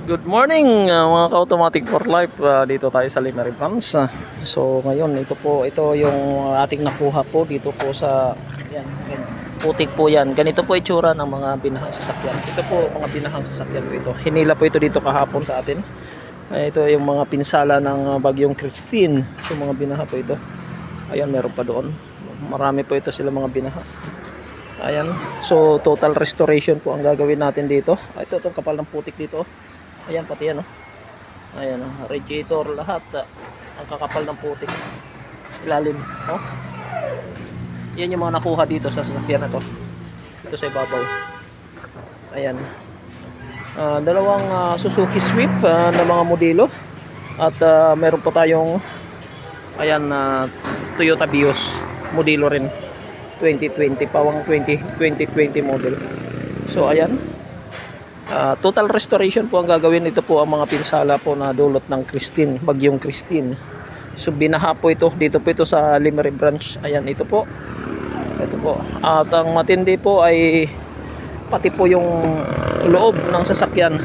Good morning mga ka-automatic for life. Dito tayo sa Limery Branch. So ngayon ito yung ating nakuha po dito po sa yan, putik po yan. Ganito po itsura ng mga binahang sasakyan. Ito po mga binahang sasakyan po ito. Hinila po ito dito kahapon sa atin. Ito yung mga pinsala ng bagyong Christine. So mga binaha po ito. Ayan, meron pa doon. Marami po ito sila mga binaha. Ayan. So total restoration po ang gagawin natin dito. Ito itong kapal ng putik dito. Ayan, pati yan, oh. Ayan, oh. Radiator, lahat. Ang kakapal ng putik. Ilalim, oh. Yan yung mga nakuha dito sa sasakyan na to. Ito sa ibabaw. Ayan. Dalawang Suzuki Swift na mga modelo. At meron po tayong ayan, Toyota Vios modelo rin. 2020, pawang 2020 model. So, ayan. Total restoration po ang gagawin. Ito po ang mga pinsala po na dulot ng Christine, bagyong Christine. So binaha po ito, dito po ito sa Limery Branch. Ayan, ito po. Ito po. At ang matindi po ay pati po yung loob ng sasakyan.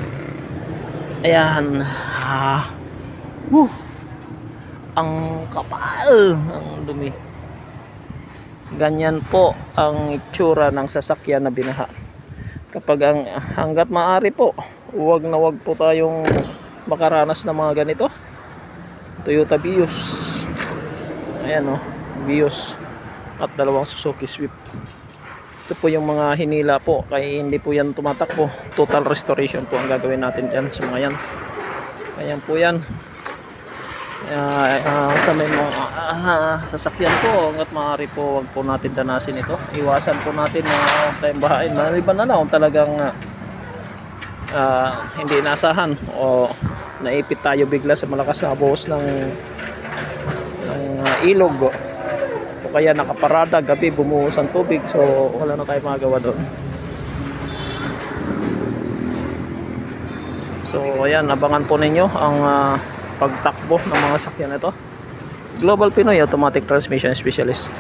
Ayan. Ang kapal, ang dumi. Ganyan po ang itsura ng sasakyan na binaha. Kapag hanggat maaari po, wag po tayong makaranas ng mga ganito. Toyota Vios. Ayan, oh, Vios at dalawang Suzuki Swift. Ito po yung mga hinila po, kaya hindi po yan tumatakbo. Total restoration po ang gagawin natin dyan sa mga yan. Ayan po yan. Sa may mga sasakyan po, hanggat maaari po, wag po natin danasin ito. Iwasan po natin na tayong bahain. Maliban na lang talagang hindi inasahan o naipit tayo bigla sa malakas na buhos ng ilog o kaya nakaparada gabi, bumuhos ang tubig, so wala na tayong magagawa doon. So ayan, abangan po ninyo ang pagtakbo ng mga sakyan ito. Global Pinoy Automatic Transmission Specialist.